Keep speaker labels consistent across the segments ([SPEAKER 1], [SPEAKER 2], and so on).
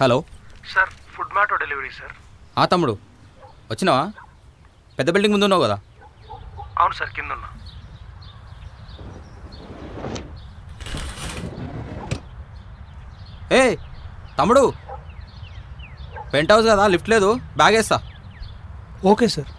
[SPEAKER 1] Hello
[SPEAKER 2] sir food మ్యాటో delivery sir.
[SPEAKER 1] తమ్ముడు వచ్చినావా? పెద్ద బిల్డింగ్ ముందు ఉన్నావు కదా.
[SPEAKER 2] అవును సార్, కింద ఉన్నా.
[SPEAKER 1] ఏ తమ్ముడు, పెంట్ హౌస్ కదా, లిఫ్ట్ లేదు, బ్యాగ్ వేస్తా.
[SPEAKER 2] Okay sir.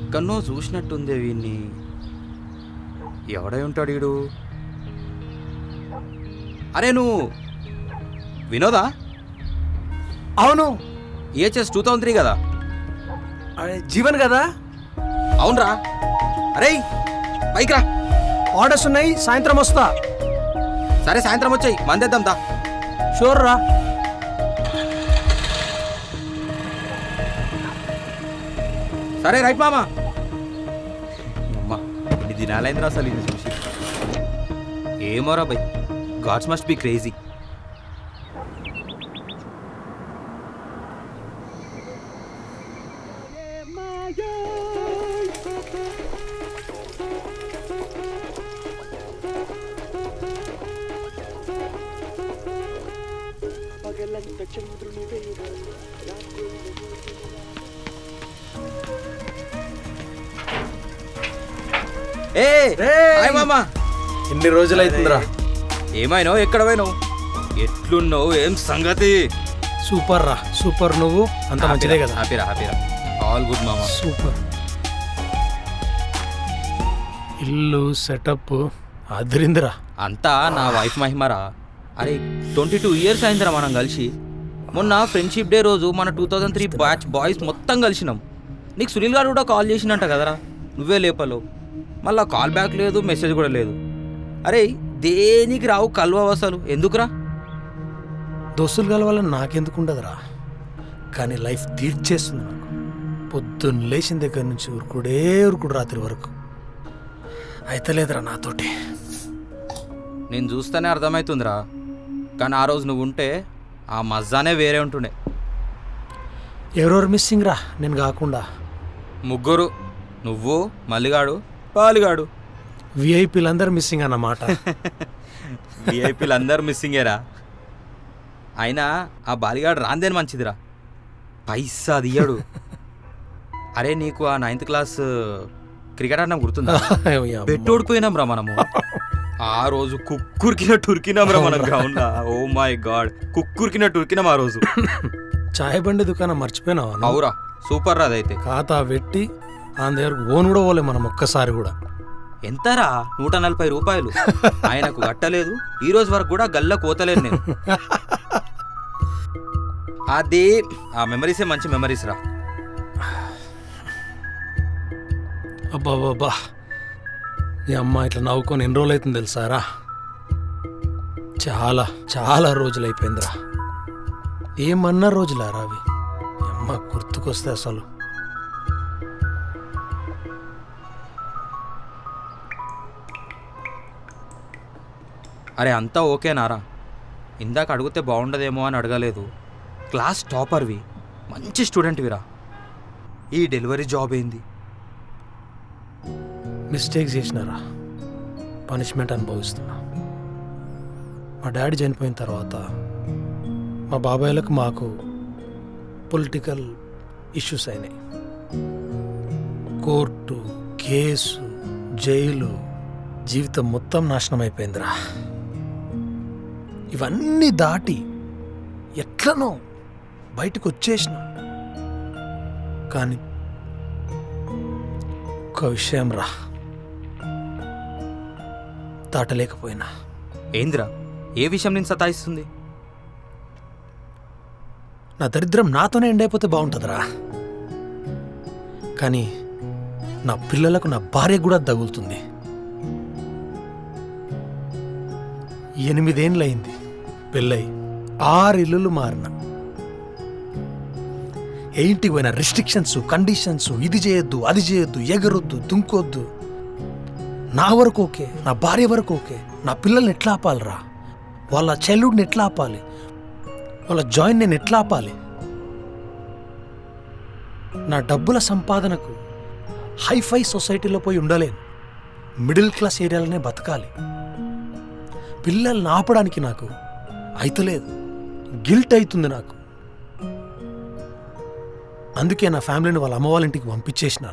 [SPEAKER 1] ఎక్కడనో చూసినట్టుంది వీడిని. ఎవడై ఉంటాడు వీడు? అరే నువ్వు వినోదా?
[SPEAKER 2] అవును,
[SPEAKER 1] EHS 2003 కదా.
[SPEAKER 2] అరే జీవన్ కదా.
[SPEAKER 1] అవునరా. అరే పైకి రా.
[SPEAKER 2] ఆర్డర్స్ ఉన్నాయి, సాయంత్రం వస్తా.
[SPEAKER 1] సరే సాయంత్రం వచ్చాయి, మందేద్దాం దా.
[SPEAKER 2] షూర్ రా.
[SPEAKER 1] సరే రైట్ మామా. అమ్మా ఇన్ని దినాలైందిరా అసలు ఇది చూసి. ఏమోరా by, God's must be crazy. Hi మామా.
[SPEAKER 2] ఎన్ని రోజులు అవుతుందిరా?
[SPEAKER 1] ఏమైనావు, ఎక్కడ పోయినావు, ఎట్లున్నావు, ఏం సంగతి?
[SPEAKER 2] సూపర్ రా, సూపర్. నువ్వు అంత మంచిదే కదా?
[SPEAKER 1] హ్యాపీరా హ్యాపీరా, ఆల్ గుడ్ మామా.
[SPEAKER 2] సూపర్. ఇల్లు సెటప్ అదిరిందిరా.
[SPEAKER 1] అంతా నా వైఫ్ మహిమరా. అరే 22 years అయిందిరా మనం కలిసి. మొన్న ఫ్రెండ్షిప్ డే రోజు మన 2003 బ్యాచ్ బాయ్స్ మొత్తం కలిసినాం. నీకు సునీల్ గారు కూడా కాల్ చేసినంట కదరా, నువ్వే లేపలో. మళ్ళా కాల్ బ్యాక్ లేదు, మెసేజ్ కూడా లేదు. అరే దేనికి రావు కలవవు అసలు, ఎందుకురా?
[SPEAKER 2] దోస్తులు కలవాలని నాకెందుకు ఉండదురా, కానీ లైఫ్ తీర్చేస్తుంది నాకు. పొద్దున్న లేచిన దగ్గర నుంచి ఉరుకుడు రాత్రి వరకు అయితే లేదురా నాతోటి.
[SPEAKER 1] నేను చూస్తేనే అర్థమవుతుందిరా, కానీ ఆ రోజు నువ్వు ఉంటే ఆ మజానే వేరే ఉంటుండే.
[SPEAKER 2] ఎవరెవరు మిస్సింగ్ రా నేను కాకుండా?
[SPEAKER 1] ముగ్గురు, నువ్వు, మల్లిగాడు, పాలిగాడు.
[SPEAKER 2] విఐపీలు అందరు మిస్సింగ్ అన్నమాట.
[SPEAKER 1] విఐపీలు అందరు మిస్సింగేరా. అయినా ఆ బాలిగాడు రాందేని మంచిదిరా, పైసా దియ్యాడు. అరే నీకు ఆ 9th class క్రికెట్ ఆడినా గుర్తుందా? బెట్ ఓడిపోయినాం రా మనము. ఆ రోజు కుక్కురికినట్టు ఉరికినాం రా మన గ్రౌండ్. ఓ మై గాడ్, కుక్కురికినట్టు ఉరికినాం ఆ రోజు.
[SPEAKER 2] చాయ్ బండి దుకాణం మర్చిపోయినావా?
[SPEAKER 1] అవురా, సూపర్ రా అదైతే.
[SPEAKER 2] ఖాతా పెట్టి ఆయన దగ్గరకు ఓన్ కూడా పోలే మనం ఒక్కసారి కూడా.
[SPEAKER 1] ఎంతరా? 140 రూపాయలు. ఆయనకు కట్టలేదు, ఈ రోజు వరకు కూడా గల్ల కోతలేదు నేను. అది ఆ మెమరీసే మంచి మెమరీస్ రా.
[SPEAKER 2] అబ్బాబాబా, ఈ అమ్మ ఇట్లా నవ్వుకొని ఎన్ని రోజులు అవుతుంది తెలుసారా? చాలా చాలా రోజులు అయిపోయిందిరా. ఏమన్నా రోజులారా అవి? ఈ అమ్మ గుర్తుకొస్తే అసలు.
[SPEAKER 1] అరే అంతా ఓకేనారా? ఇందాక అడిగితే బాగుండదేమో అని అడగలేదు. క్లాస్ టాపర్వి, మంచి స్టూడెంట్విరా. ఈ డెలివరీ జాబ్ ఏంది?
[SPEAKER 2] మిస్టేక్ చేసినారా, పనిష్మెంట్ అనుభవిస్తున్నా. మా డాడీ చనిపోయిన తర్వాత మా బాబాయ్లకు మాకు పొలిటికల్ ఇష్యూస్ అయినాయి. కోర్టు కేసు, జైలు, జీవితం మొత్తం నాశనం అయిపోయిందిరా. ఇవన్నీ దాటి ఎట్లనో బయటకు వచ్చేసిన. కానీ ఒక విషయం రా, దాటలేకపోయినా.
[SPEAKER 1] ఏందిరా? ఏ విషయం నేను సతాయిస్తుంది?
[SPEAKER 2] నా దరిద్రం నాతోనే ఎండైపోతే బాగుంటుందిరా, కానీ నా పిల్లలకు, నా భార్య కూడా తగులుతుంది. 8 ఏళ్ళయింది పెళ్ళై, 6 ఇల్లులు మారిన. ఇంటికి పోయిన రిస్ట్రిక్షన్స్, కండిషన్స్, ఇది చేయొద్దు, అది చేయొద్దు, ఎగరొద్దు, దుంకొద్దు. నా వరకు ఓకే, నా భార్య వరకు ఓకే, నా పిల్లల్ని ఎట్లా ఆపాలిరా? వాళ్ళ చైల్డ్హుడ్ని ఎట్లా ఆపాలి? వాళ్ళ జాయిన్ నేను ఎట్లా ఆపాలి? నా డబ్బుల సంపాదనకు హైఫై సొసైటీలో పోయి ఉండలేను, మిడిల్ క్లాస్ ఏరియాలోనే బతకాలి. పిల్లల్ని ఆపడానికి నాకు అయితలేదు, గిల్ట్ అవుతుంది నాకు. అందుకే నా ఫ్యామిలీని వాళ్ళ అమ్మ వాళ్ళ ఇంటికి పంపించేసిన.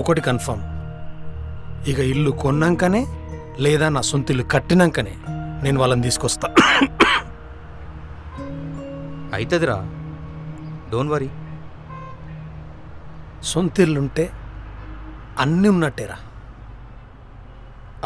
[SPEAKER 2] ఒకటి కన్ఫర్మ్, ఇక ఇల్లు కొన్నాకనే లేదా నా సొంత ఇల్లు కట్టినాకనే నేను వాళ్ళని తీసుకొస్తా.
[SPEAKER 1] అవుతుందిరా, డోంట్ వరీ.
[SPEAKER 2] సొంత ఇల్లుంటే అన్నీ ఉన్నట్టేరా,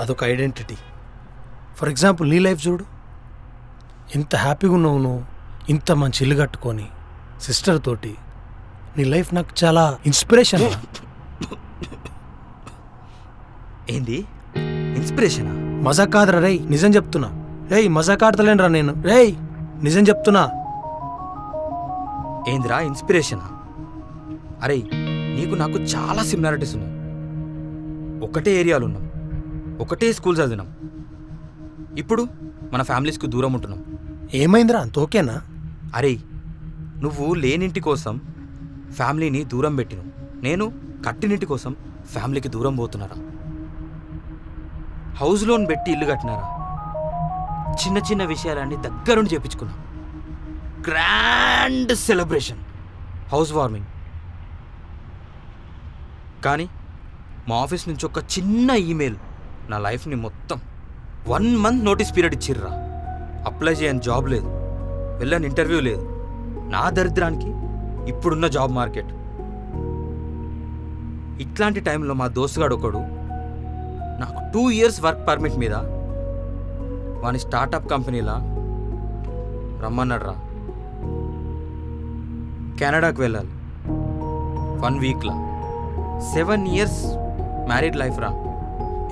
[SPEAKER 2] అదొక ఐడెంటిటీ. ఫర్ ఎగ్జాంపుల్ నీ లైఫ్ చూడు, ఇంత హ్యాపీగా ఉన్నావు నువ్వు, ఇంత మంచి ఇల్లు కట్టుకొని సిస్టర్ తోటి. నీ లైఫ్ నాకు చాలా ఇన్స్పిరేషన్.
[SPEAKER 1] ఏంది ఇన్స్పిరేషనా?
[SPEAKER 2] మజాక్ కాదురా రేయ్, నిజం చెప్తున్నా. రేయ్ మజాక్ ఆడతలేనురా నేను, రేయ్ నిజం చెప్తున్నా.
[SPEAKER 1] ఏందిరా ఇన్స్పిరేషనా? అరే నీకు నాకు చాలా సిమిలారిటీస్ ఉన్నాయి. ఒకటే ఏరియాలో ఉన్నాం, ఒకటే స్కూల్ చదివినాం. ఇప్పుడు మన ఫ్యామిలీస్కి దూరం ఉంటున్నాం.
[SPEAKER 2] ఏమైందిరా, అంత ఓకేనా?
[SPEAKER 1] అరే నువ్వు లేనింటి కోసం ఫ్యామిలీని దూరం పెట్టినావు, నేను కట్టినింటి కోసం ఫ్యామిలీకి దూరం పోతున్నారా? హౌస్ లోన్ పెట్టి ఇల్లు కట్టినారా? చిన్న చిన్న విషయాలన్నీ దగ్గరుండి చేపించుకున్నా. Grand celebration, house warming. కానీ మా ఆఫీస్ నుంచి ఒక చిన్న ఈమెయిల్ నా లైఫ్ని మొత్తం 1 month నోటీస్ పీరియడ్ ఇచ్చిర్రా. అప్లై చేయని జాబ్ లేదు, వెళ్ళని ఇంటర్వ్యూ లేదు. నా దరిద్రానికి ఇప్పుడున్న జాబ్ మార్కెట్. ఇట్లాంటి టైంలో మా దోస్తుగాడు ఒకడు నాకు 2 years వర్క్ పర్మిట్ మీద వాని స్టార్టప్ కంపెనీలా రమ్మన్నాడు రా. కెనడాకి వెళ్ళాలి 1 weekలా. 7 years మ్యారీడ్ లైఫ్ రా,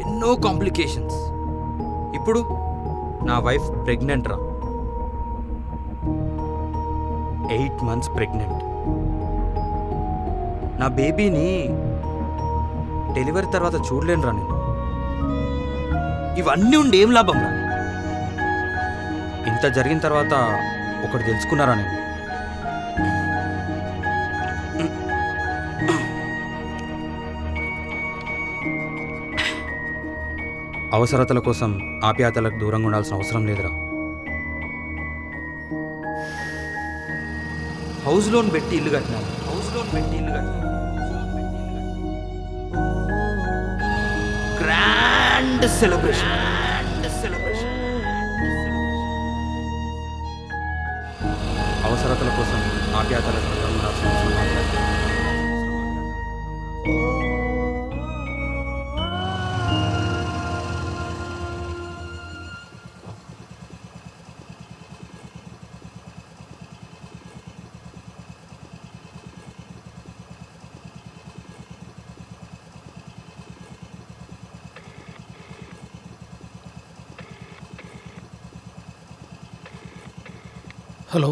[SPEAKER 1] ఎన్నో కాంప్లికేషన్స్. ఇప్పుడు నా వైఫ్ ప్రెగ్నెంట్ రా, 8 months ప్రెగ్నెంట్. నా బేబీని డెలివరీ తర్వాత చూడలేనురా నేను. ఇవన్నీ ఉండి ఏం లాభం రా? ఇంత జరిగిన తర్వాత ఒకటి తెలుసుకున్నారా నేను, అవసరతల కోసం ఆప్యాయతలకు దూరంగా ఉండాల్సిన అవసరం లేదురా. హౌస్ లోన్ పెట్టి ఇల్లు కట్టినాను, గ్రాండ్ సెలబ్రేషన్. అవసరతల కోసం ఆప్యాయతలకు దూరంగా ఉండాల్సిన అవసరం లేదు.
[SPEAKER 2] హలో